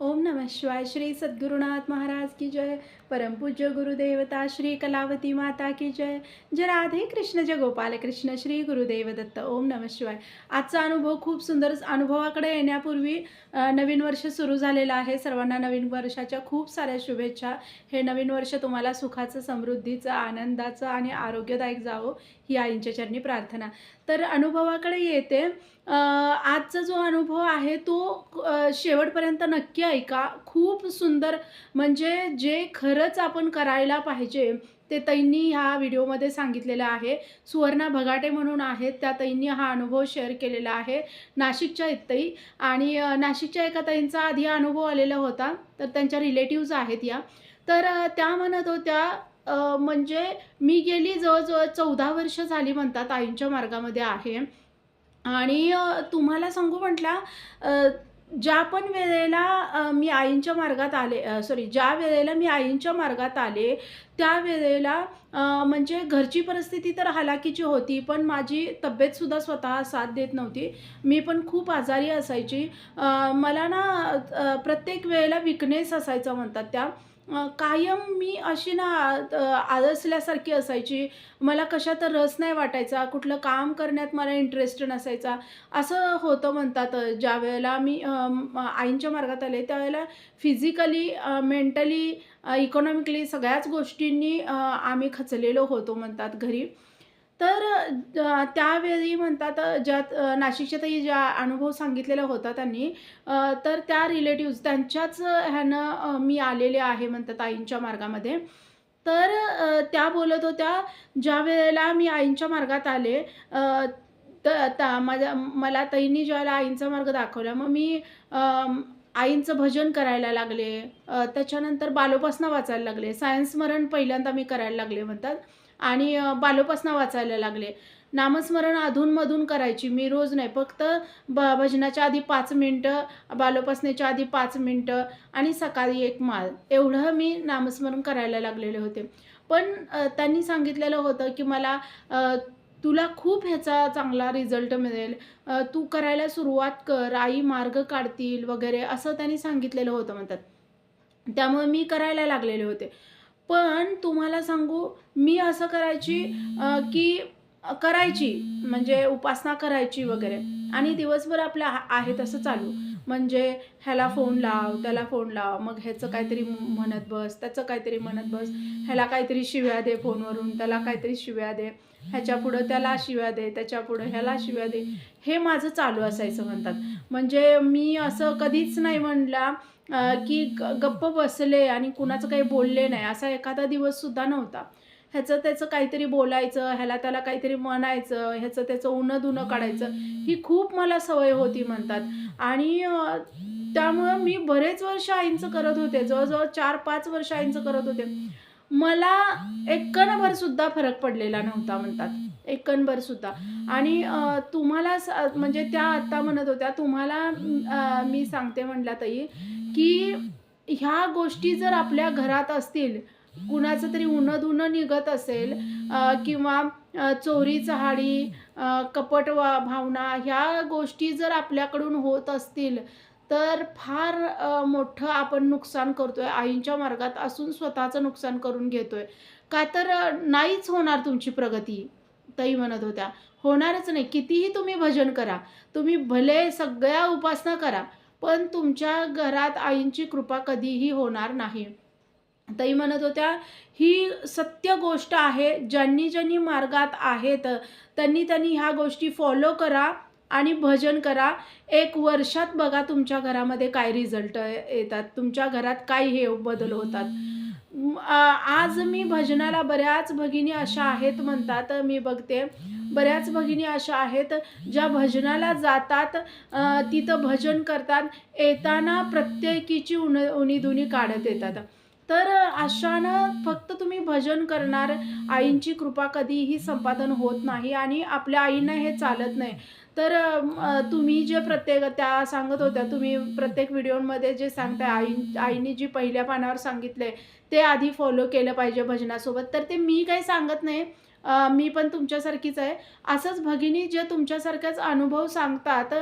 ओम नमः शिवाय। श्री सद्गुरुनाथ महाराज की जय। परम पूज्य गुरुदेवता श्री कलावती माता की जय। जय राधे कृष्ण, जय गोपाल कृष्ण, श्री गुरुदेव दत्त। ओम नमः शिवाय। आजचा अनुभव खूप सुंदर। अनुभवाकडे येण्यापूर्वी नवीन वर्ष सुरू झालेलं आहे। सर्वांना नवीन वर्षाच्या खूप साऱ्या शुभेच्छा। हे नवीन वर्ष तुम्हाला सुखाचं, समृद्धीचं, आनंदाचं आणि आरोग्यदायक जावो ही आईंच्या चरणी प्रार्थना। तर अनुभवाकडे येते। आजचा जो अनुभव आहे तो शेवटपर्यंत नक्की ऐका. खूप सुंदर, म्हणजे जे खरंच आपण करायला पाहिजे ते ताईंनी ह्या व्हिडिओमध्ये सांगितलेलं आहे. सुवर्णा भगाटे म्हणून आहेत, त्या ताईंनी हा अनुभव शेअर केलेला आहे. नाशिकच्या आहेत ताई. आणि नाशिकच्या एका ताईंचा आधी अनुभव आलेला होता, तर त्यांच्या रिलेटिव्हज आहेत या. तर त्या म्हणत होत्या, म्हणजे मी गेली जवळ-जवळ 14 वर्ष झाली म्हणतात आईंच्या मार्गामध्ये आहे. आणि तुम्हाला सांगू म्हटल्या, ज्या पण वेळेला मी आईंच्या मार्गात आले, ज्या वेळेला मी आईंच्या मार्गात आले, त्यावेळेला म्हणजे घरची परिस्थिती तर हालाकीची होती, पण माझी तब्येतसुद्धा स्वतः साथ देत नव्हती. मी पण खूप आजारी असायची. मला ना प्रत्येक वेळेला वीकनेस असायचा म्हणतात त्या. कायम मी अशी ना आळसल्यासारखी असायची. मला कशात रस नाही वाटायचा, कुठलं काम करण्यात मला इंटरेस्ट नसायचा. असं होतं म्हणतात. ज्यावेळेला मी आईंच्या मार्गात आले, त्यावेळेला फिजिकली, मेंटली, इकॉनॉमिकली सगळ्याच गोष्टींनी आम्ही खचलेलो होतो म्हणतात घरी. तर त्यावेळी म्हणतात, ज्यात नाशिकच्या ताई ज्या अनुभव सांगितलेला होता त्यांनी, तर त्या रिलेटिव्हज त्यांच्याच ह्यानं मी आलेले आहे म्हणतात आईंच्या मार्गामध्ये. तर त्या बोलत होत्या, ज्यावेळेला मी आईंच्या मार्गात आले, मला ताईंनी ज्यावेळेला आईंचा मार्ग दाखवला, मग मी आईंचं भजन करायला लागले. त्याच्यानंतर बालोपासना वाचायला लागले. सायन्स स्मरण पहिल्यांदा मी करायला लागले म्हणतात. आणि बालोपासना वाचायला लागले. नामस्मरण अधूनमधून करायची मी, रोज नाही. फक्त भजनाच्या आधी 5 मिनिटं, बालोपासनेच्या आधी 5 मिनिटं आणि सकाळी 1 माळ, एवढं मी नामस्मरण करायला लागलेले होते. पण त्यांनी सांगितलेलं होतं, की मला तुला खूप ह्याचा चांगला रिझल्ट मिळेल. तू करायला सुरुवात कर, आई मार्ग काढतील वगैरे, असं त्यांनी सांगितलेलं होतं म्हणतात. त्यामुळे मी करायला लागलेले होते. पण तुम्हाला सांगू, मी असं करायची, की करायची म्हणजे उपासना करायची वगैरे, आणि दिवसभर आपलं आहे तसं चालू. म्हणजे ह्याला फोन लाव, त्याला फोन लाव, मग ह्याचं काहीतरी म्हणत बस, त्याचं काहीतरी म्हणत बस, ह्याला काहीतरी शिव्या दे फोनवरून, त्याला काहीतरी शिव्या दे, ह्याच्यापुढं त्याला शिव्या दे, त्याच्यापुढं ह्याला शिव्या दे. हे माझं चालू असायचं म्हणतात. म्हणजे मी असं कधीच नाही म्हणला, की गप्प बसले आणि कुणाचं काही बोलले नाही, असा एखादा दिवससुद्धा नव्हता. ह्याचं त्याचं काहीतरी बोलायचं, ह्याला त्याला काहीतरी म्हणायचं, ह्याचं त्याचं उनं-धुनं काढायचं, ही खूप मला सवय होती म्हणतात. आणि त्यामुळं मी बरेच वर्ष आईंचं करत होते. जवळ-जवळ 4-5 वर्ष आईंचं करत होते. मला एक कणभरसुद्धा फरक पडलेला नव्हता म्हणतात. एक कणभरसुद्धा. आणि तुम्हाला म्हणजे त्या आत्ता म्हणत होत्या, तुम्हाला मी सांगते म्हटल्या ताई, की ह्या गोष्टी जर आपल्या घरात असतील, कुणाचं तरी उनं-धुनं निघत असेल, किंवा चोरी-चहाडी, कपट भावना, ह्या गोष्टी जर आपल्याकडून होत असतील, तर फार मोठं आपण नुकसान करतोय. आईंच्या मार्गात असून स्वतःचं नुकसान करून घेतोय. का तर नाहीच होणार तुमची प्रगती, ताई म्हणत होत्या. होणारच नाही. कितीही तुम्ही भजन करा, तुम्ही भले सगळ्या उपासना करा, पण तुमच्या घरात आईंची कृपा कधीही होणार नाही. ताई म्हणत होत्या, ही सत्य गोष्ट आहे. ज्यांनी मार्गात आहेत, त्यांनी ह्या गोष्टी फॉलो करा आणि भजन करा. 1 वर्षात बघा तुमच्या घरामध्ये काय रिझल्ट येतात, तुमच्या घरात काय हे बदल होतात. आज मी भजनाला बऱ्याच भगिनी अशा आहेत म्हणतात, मी बघते. बऱ्याच भगिनी अशा आहेत, ज्या भजनाला जातात, तिथं भजन करतात. येताना प्रत्येकीची उणी-धुणी काढत येतात. तर अशानं फक्त तुम्ही भजन करणार, आईंची कृपा कधीही संपादन होत नाही आणि आपल्या आईंना हे चालत नाही. तर तुम्ही जे प्रत्येक त्या सांगत होत्या, तुम्ही प्रत्येक व्हिडिओमध्ये जे सांगताय, आईंनी जी पहिल्या पानावर सांगितलंय, ते आधी फॉलो केलं पाहिजे भजनासोबत. तर ते मी काही सांगत नाही. मी पण तुमच्यासारखीच आहे. असंच भगिनी जे तुमच्यासारखाच अनुभव सांगतात,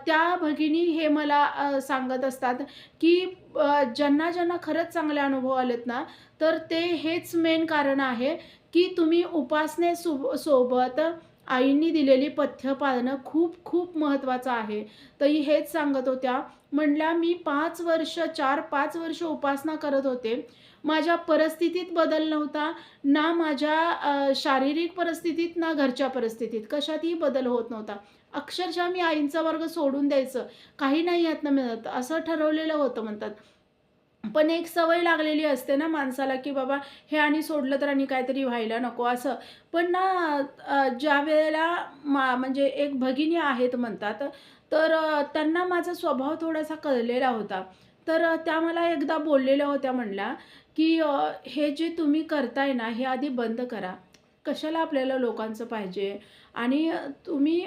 त्या भगिनी हे मला सांगत असतात, की ज्यांना खरंच चांगले अनुभव आलेत ना, तर ते हेच मेन कारण आहे, की तुम्ही सोबत आईंनी दिलेली पथ्य पाळणं खूप खूप महत्त्वाचं आहे. ताई हेच सांगत होत्या. म्हणल्या, "मी 5 वर्ष 4-5 वर्ष उपासना करत होते. माझ्या परिस्थितीत बदल नव्हता. ना माझ्या शारीरिक परिस्थितीत, ना घरच्या परिस्थितीत कशातही बदल होत नव्हता. अक्षरशः मी आईंचा वर्ग सोडून द्यायचं. काही नाही यातनं मिळत, असं ठरवलेलं होतं म्हणतात. पण एक सवय लागलेली असते ना माणसाला, की बाबा हे आणि सोडलं तर आणि काहीतरी व्हायला नको असं. पण ना ज्यावेळेला म्हणजे एक भगिनी आहेत म्हणतात, तर त्यांना माझा स्वभाव थोडासा कळलेला होता. तर त्या मला एकदा बोललेल्या होत्या म्हणल्या, की "हे जे तुम्ही करताय ना, हे आधी बंद करा. कशाला आपल्याला लोकांचं पाहिजे आणि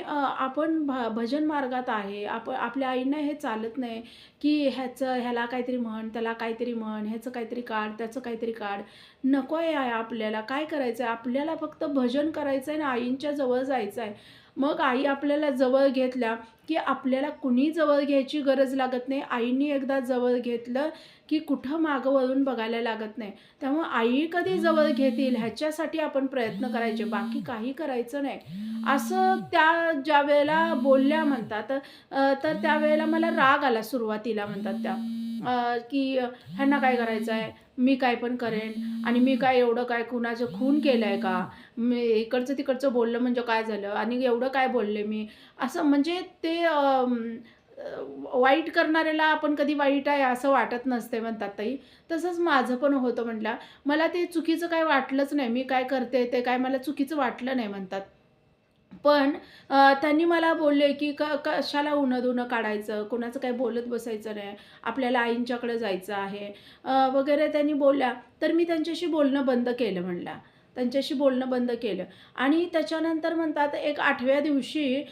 आपण भजन मार्गात आहे. आपल्या आईंना हे चालत नाही, की ह्याला काहीतरी म्हण, त्याला काहीतरी म्हण, ह्याचं काहीतरी काढ, त्याचं काहीतरी काढ. नको आहे आपल्याला. काय करायचं आहे? आपल्याला फक्त भजन करायचं आहे आणि आईंच्या जवळ जायचं आहे. मग आई आपल्याला जवळ घेतल्या, की आपल्याला कुणी जवळ घ्यायची गरज लागत नाही. आईंनी एकदा जवळ घेतलं, की कुठं मागं वळून बघायला लागत नाही. त्यामुळे आई कधी जवळ घेतील ह्याच्यासाठी आपण प्रयत्न करायचे, बाकी काही करायचं नाही. असं त्या ज्यावेळेला बोलल्या म्हणतात, तर त्यावेळेला मला राग आला सुरुवातीला म्हणतात त्या, की ह्यांना काय करायचं आहे? मी काय पण करेन आणि मी काय एवढं काय कुणाचं खून केलंय का? मी इकडचं-तिकडचं बोललं म्हणजे काय झालं? आणि एवढं काय बोलले मी? असं म्हणजे ते वाईट करणाऱ्याला आपण कधी वाईट आहे असं वाटत नसते म्हणतात ताई. तसंच माझं पण होतं म्हटलं. मला ते चुकीचं काही वाटलंच नाही. मी काय करते ते काय मला चुकीचं वाटलं नाही म्हणतात. पण त्यांनी मला बोलले, की कशाला उनं-धुनं काढायचं, कोणाचं काही बोलत बसायचं नाही, आपल्याला आईंच्याकडे जायचं आहे वगैरे त्यांनी बोलल्या. तर मी त्यांच्याशी बोलणं बंद केलं म्हणल्या. त्यांच्याशी बोलणं बंद केलं आणि त्याच्यानंतर म्हणतात एक 8व्या दिवशी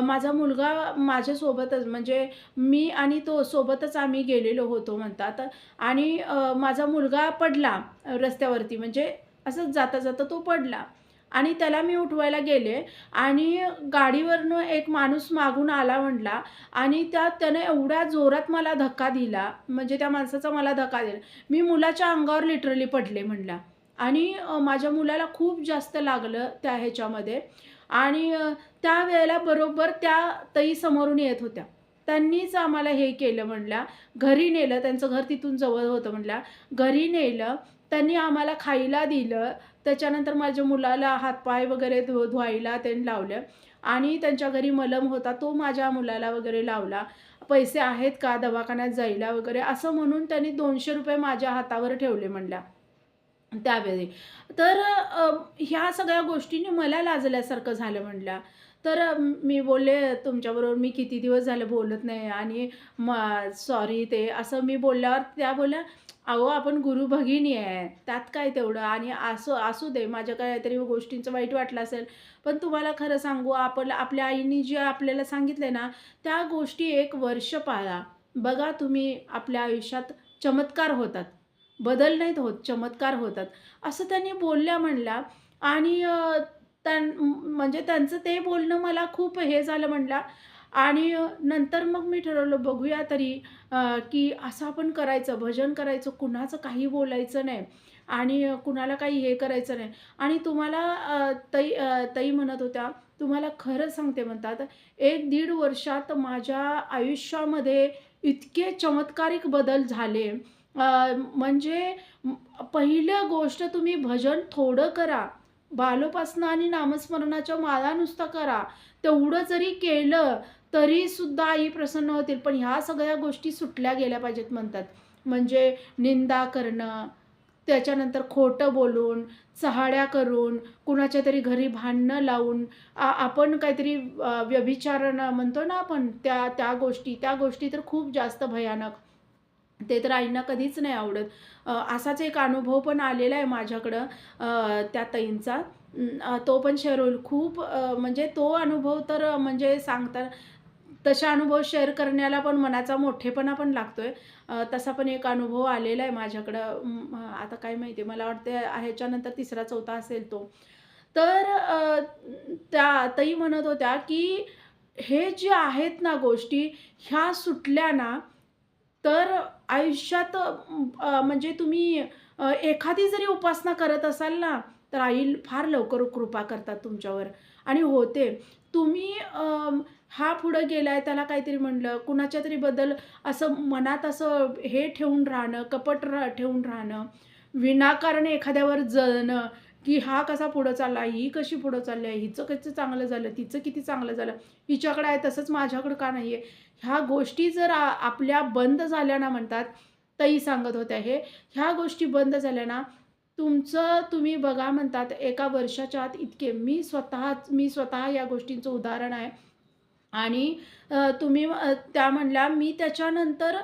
माझा मुलगा माझ्यासोबतच म्हणजे मी आणि तो सोबतच आम्ही गेलेलो होतो म्हणतात आणि माझा मुलगा पडला रस्त्यावरती म्हणजे असंच जाता-जाता तो पडला. आणि त्याला मी उठवायला गेले आणि गाडीवरनं एक माणूस मागून आला म्हटला आणि त्यानं एवढ्या जोरात मला धक्का दिला, म्हणजे त्या माणसाचा मला धक्का दिला. मी मुलाच्या अंगावर लिटरली पडले म्हणला आणि माझ्या मुलाला खूप जास्त लागलं त्या ह्याच्यामध्ये आणि त्यावेळेला बरोबर त्या ताई समोरून येत होत्या. त्यांनीच आम्हाला हे केलं म्हणल्या. घरी नेलं, त्यांचं घर तिथून जवळ होतं म्हणल्या. घरी नेलं, त्यांनी आम्हाला खायला दिलं. त्याच्यानंतर माझ्या मुलाला हातपाय वगैरे धुवायला त्यांनी लावलं आणि त्यांच्या घरी मलम होता तो माझ्या मुलाला वगैरे लावला. पैसे आहेत का दवाखान्यात जायला वगैरे असं म्हणून त्यांनी ₹200 माझ्या हातावर ठेवले म्हणल्या त्यावेळी. तर ह्या सगळ्या गोष्टींनी मला लाजल्यासारखं झालं म्हणल्या. तर मी बोलले, "तुमच्याबरोबर मी किती दिवस झाले बोलत नाही आणि सॉरी ते." असं मी बोलल्यावर त्या बोलल्या, "अहो, आपण गुरु भगिनी आहे, त्यात काय तेवढं आणि असं असू दे, माझ्या काहीतरी गोष्टींचं वाईट वाटलं असेल, पण तुम्हाला खरं सांगू, आपल्या आईनी जे आपल्याला सांगितलंय ना, त्या गोष्टी 1 वर्ष पाळा. बघा तुम्ही आपल्या आयुष्यात चमत्कार होतात. बदल नाहीत होत, चमत्कार होतात." असं त्यांनी बोलल्या म्हणल्या आणि म्हणजे त्यांचं ते बोलणं मला खूप हे झालं म्हणल्या आणि नंतर मग मी ठरवलं बघूया तरी की असं आपण करायचं, भजन करायचं, कुणाचं काही बोलायचं नाही आणि कुणाला काही हे करायचं नाही आणि तुम्हाला ताई म्हणत होत्या, "तुम्हाला खरं सांगते," म्हणतात, 1-1.5 वर्षात माझ्या आयुष्यामध्ये इतके चमत्कारिक बदल झाले. म्हणजे पहिलं गोष्ट तुम्ही भजन थोडं करा. बालोपासना आणि नामस्मरणाच्या माळा नुसता करा. तेवढं जरी केलं, तरीसुद्धा आई प्रसन्न होतील. पण ह्या सगळ्या गोष्टी सुटल्या गेल्या पाहिजेत म्हणतात. म्हणजे निंदा करणं, त्याच्यानंतर खोटं बोलून, चहाड्या करून, कुणाच्या तरी घरी भांडणं लावून, आपण काहीतरी व्यभिचारण म्हणतो ना आपण, त्या गोष्टी तर खूप जास्त भयानक. ते तर आईंना कधीच नाही आवडत. असाच एक अनुभव पण आलेला आहे माझ्याकडं त्या ताईंचा. तो पण शेअर होईल. खूप म्हणजे तो अनुभव तर म्हणजे सांगता तसे अनुभव शेअर करण्याला पण मनाचा मोठेपणा पण लागतोय. तसा पण एक अनुभव आलेला आहे माझ्याकडं. आता काय माहिती मला वाटतं ह्याच्यानंतर 3रा-4था असेल तो. तर त्या ताई म्हणत होत्या, की हे जे आहेत ना गोष्टी, ह्या सुटल्या ना, तर आयुष्यात म्हणजे तुम्ही एखादी जरी उपासना करत असाल ना, तर आई फार लवकर कृपा करतात तुमच्यावर आणि होते. तुम्ही हा पुढे गेलाय, त्याला काहीतरी म्हणलं, कुणाच्या तरी बद्दल असं मनात असं हे ठेवून राहणं, कपट ठेवून राहणं, विनाकारण एखाद्यावर जळणं, की हा कसा पुढं चालला, ही कशी पुढं चालली आहे, हिचं कसं चांगलं झालं, तिचं किती चांगलं झालं, हिच्याकडे आहे तसंच माझ्याकडे का नाही आहे? ह्या गोष्टी जर आपल्या बंद झाल्या ना म्हणतात, ताई सांगत होत्या हे, ह्या गोष्टी बंद झाल्या ना, तुमचं तुम्ही बघा म्हणतात एका वर्षाच्या आत इतके मी स्वतः या गोष्टींचं उदाहरण आहे. आणि तुम्ही त्या म्हणल्या, "मी त्याच्यानंतर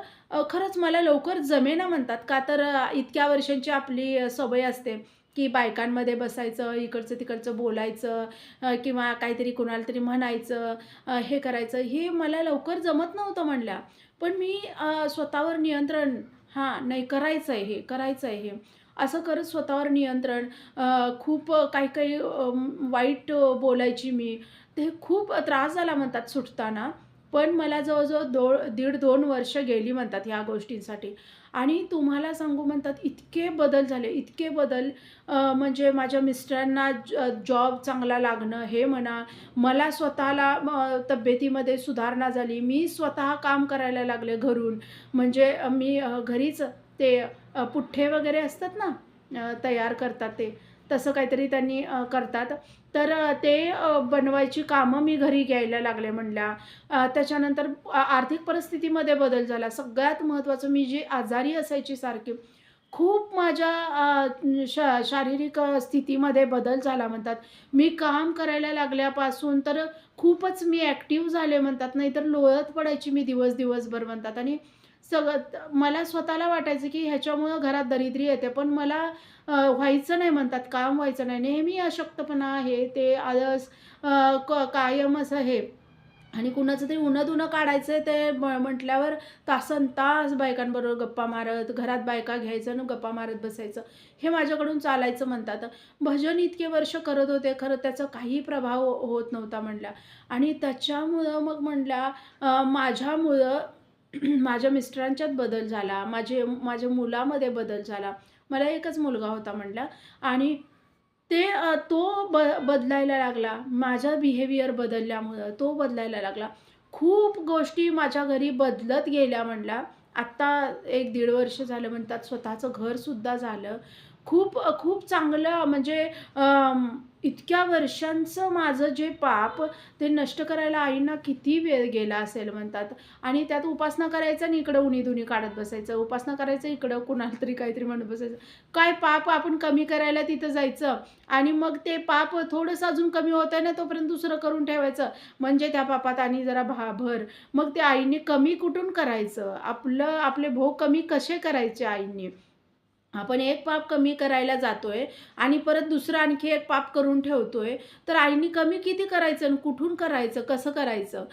खरंच मला लवकर जमेना" म्हणतात. का तर इतक्या वर्षांची आपली सवय असते, की बायकांमध्ये बसायचं, इकडचं-तिकडचं बोलायचं किंवा काहीतरी कुणाला तरी म्हणायचं, हे करायचं. हे मला लवकर जमत नव्हतं म्हणल्या. पण मी स्वतःवर नियंत्रण हां, नाही करायचं आहे हे, करायचं आहे हे. असं करत स्वतःवर नियंत्रण खूप काही-काही वाईट बोलायची मी. ते खूप त्रास झाला म्हणतात सुटताना. पण मला जवळ-जवळ 1.5-2 वर्ष गेली म्हणतात ह्या गोष्टींसाठी. आणि तुम्हाला सांगू म्हणतात इतके बदल झाले, इतके बदल म्हणजे माझ्या मिस्टरांना जॉब चांगला लागणं हे म्हणा, मला स्वतःला तब्येतीमध्ये सुधारणा झाली. मी स्वतः काम करायला लागले घरून. म्हणजे मी घरीच ते पुठ्ठे वगैरे असतात ना, तयार करतात ते. तसं काहीतरी त्यांनी करतात. तर ते बनवायची कामं मी घरी घ्यायला लागले म्हणल्या. त्याच्यानंतर आर्थिक परिस्थितीमध्ये बदल झाला. सगळ्यात महत्त्वाचं मी जी आजारी असायची सारखी, खूप माझ्या शारीरिक स्थितीमध्ये बदल झाला म्हणतात. मी काम करायला लागल्यापासून तर खूपच मी ॲक्टिव्ह झाले म्हणतात. नाहीतर लोळत पडायची मी दिवसभर म्हणतात आणि मला स्वतःला वाटायचं, की ह्याच्यामुळं घरात दरिद्री येते. पण मला व्हायचं नाही म्हणतात, काम व्हायचं नाही. नेहमी अशक्तपणा, हे ते आळस कायम असं हे आणि कुणाचं तरी उनं-दुनं काढायचं ते म्हटल्यावर तासनतास बायकांबरोबर गप्पा मारत, घरात बायका घ्यायचं आणि गप्पा मारत बसायचं. हे माझ्याकडून चालायचं म्हणतात. भजन इतके वर्ष करत होते, खरं त्याचा काही प्रभाव होत नव्हता म्हणल्या आणि त्याच्यामुळं मग म्हणल्या माझ्यामुळं माझ्या मिस्टरांच्यात बदल झाला, माझ्या मुलामध्ये बदल झाला. मला एकच मुलगा होता म्हणल्या आणि तो बदलायला लागला. माझा बिहेवियर बदलल्यामुळं तो बदलायला लागला. खूप गोष्टी माझ्या घरी बदलत गेल्या म्हणल्या. आत्ता 1-1.5 वर्ष झालं म्हणतात स्वतःचं घरसुद्धा झालं. खूप चांगलं म्हणजे इतक्या वर्षांचं माझं जे पाप ते नष्ट करायला आईंना किती वेळ गेला असेल म्हणतात आणि त्यात उपासना करायचं आणि इकडं उणी-धुणी काढत बसायचं. उपासना करायचं, इकडं कुणाला तरी काहीतरी म्हणत बसायचं. काय पाप आपण कमी करायला तिथं जायचं आणि मग ते पाप थोडंसं अजून कमी होतंय ना, तोपर्यंत दुसरं करून ठेवायचं. म्हणजे त्या पापात आणि जरा भर. मग ते आईने कमी कुठून करायचं? आपले भोग कमी कसे करायचे आईंनी? आपण एक पाप कमी करायला जातोय आणि परत दुसरं आणखी एक पाप करून ठेवतोय. तर आईनी कमी किती करायचं आणि कुठून करायचं? कसं करायचं?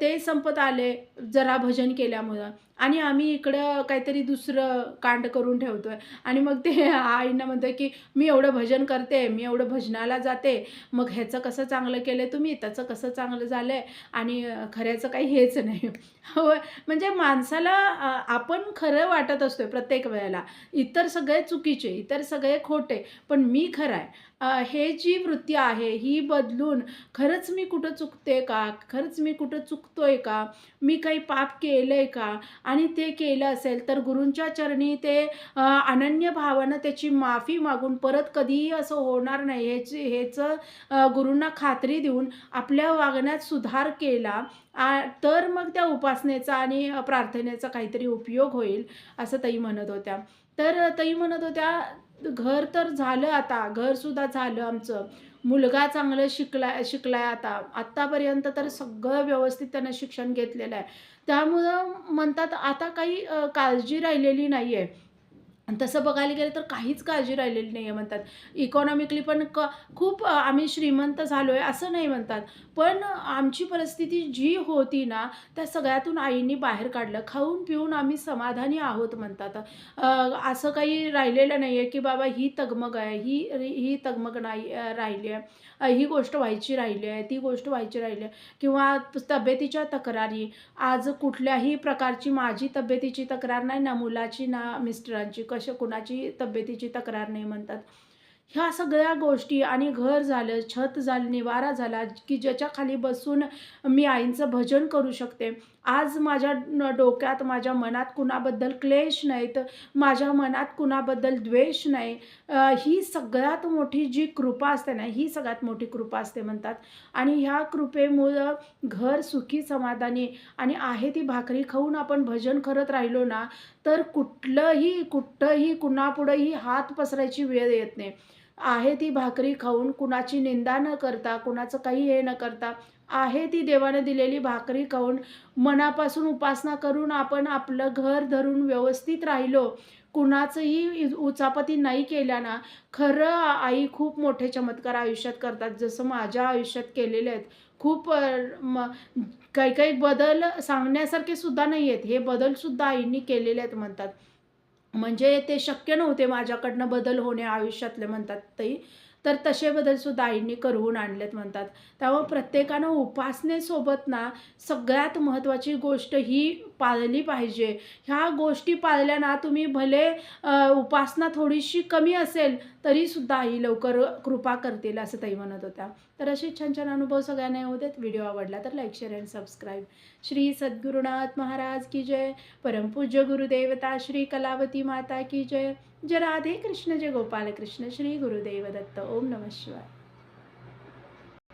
ते संपत आले जरा भजन केल्यामुळं आणि आम्ही इकडं काहीतरी दुसरं कांड करून ठेवतोय आणि मग ते आईंना म्हणतोय, की "मी एवढं भजन करते, मी एवढं भजनाला जाते, मग ह्याचं कसं चांगलं केलंय तुम्ही, त्याचं कसं चांगलं झालंय आणि खऱ्याचं काही हेच नाही." हो, म्हणजे माणसाला आपण खरं वाटत असतोय प्रत्येक वेळेला. इतर सगळे चुकीचे, इतर सगळे खोटे, पण मी खरा आहे. हे जी वृत्ती आहे ही बदलून खरंच मी कुठं चुकते का? खरंच मी कुठं चुकतोय का? मी काही पाप केलंय का? आणि ते केलं असेल तर गुरूंच्या चरणी ते अनन्य भावानं त्याची माफी मागून परत कधीही असं होणार नाही ह्याचं गुरूंना खात्री देऊन आपल्या वागण्यात सुधार केला तर मग त्या उपासनेचा आणि प्रार्थनेचा काहीतरी उपयोग होईल, असं ताई म्हणत होत्या. तर ताई म्हणत होत्या, घर तर झालं आता, घरसुद्धा झालं आमचं. मुलगा चांगलं शिकलाय आता. आत्तापर्यंत तर सगळं व्यवस्थित त्यानं शिक्षण घेतलेलं आहे. त्यामुळं म्हणतात आता काही काळजी राहिलेली नाहीये. तसं बघायला गेलं तर काहीच काळजी राहिलेली नाही आहे म्हणतात. इकॉनॉमिकली पण खूप आम्ही श्रीमंत झालो आहे असं नाही म्हणतात. पण आमची परिस्थिती जी होती ना, त्या सगळ्यातून आईनी बाहेर काढलं. खाऊन-पिऊन आम्ही समाधानी आहोत म्हणतात. अ, असं काही राहिलेलं नाही आहे, की बाबा ही तगमग आहे, ही ही तगमग नाही राहिली आहे. ही गोष्ट व्हायची राहिली आहे, ती गोष्ट व्हायची राहिली आहे किंवा तब्येतीच्या तक्रारी. आज कुठल्याही प्रकारची माझी तब्येतीची तक्रार नाही, ना मुलाची, ना मिस्टरांची, कुणाची तब्येतीची तक्रार नाही म्हणतात. ह्या सगळ्या गोष्टी आणि घर झालं, छत झालं, निवारा झाला, की ज्याच्या खाली बसून मी आईंचं भजन करू शकते. आज माझ्या डोक्यात, माझ्या मनात कुणाबद्दल क्लेश नाहीत, माझ्या मनात कुणाबद्दल द्वेष नाही. ही सगळ्यात मोठी जी कृपा असते ना, ही सगळ्यात मोठी कृपा असते म्हणतात. आणि ह्या कृपेमुळं घर सुखी, समाधानी आणि आहे ती भाकरी खाऊन आपण भजन करत राहिलो ना, तर कुठंही, कुणापुढंही हात पसरायची वेळ येत नाही. आहे ती भाकरी खाऊन, कुणाची निंदा न करता, कुणाचं काही हे न करता, आहे ती देवाने दिलेली भाकरी खाऊन, मनापासून उपासना करून आपण आपलं घर धरून व्यवस्थित राहिलो, कुणाचंही उचापती नाही केल्या ना, खरं आई खूप मोठे चमत्कार आयुष्यात करतात. जसं माझ्या आयुष्यात केलेले आहेत. खूप काही-काही बदल सांगण्यासारखे सुद्धा नाही आहेत. हे बदलसुद्धा आईंनी केलेले आहेत म्हणतात. म्हणजे ते शक्य नव्हते माझ्याकडनं बदल होणे आयुष्यातले म्हणतात ताई. तर तसे बदलसुद्धा आईंनी करवून आणलेत म्हणतात. त्यामुळे प्रत्येकानं उपासनेसोबत ना सगळ्यात महत्त्वाची गोष्ट ही पाळली पाहिजे. ह्या गोष्टी पाळल्या ना तुम्ही भले उपासना थोडीशी कमी असेल तरीसुद्धा आई लवकर कृपा करतील असं ताई म्हणत होत्या. तर असे छान-छान अनुभव सगळ्यांना येऊ देत. व्हिडिओ आवडला तर लाईक, शेअर आणि सबस्क्राईब. श्री सद्गुरुनाथ महाराज की जय. परमपूज्य गुरुदेवता श्री कलावती माता की जय. जय राधे कृष्ण, जय गोपाल कृष्ण, श्री गुरुदेव दत्त. ओम नमः शिवाय.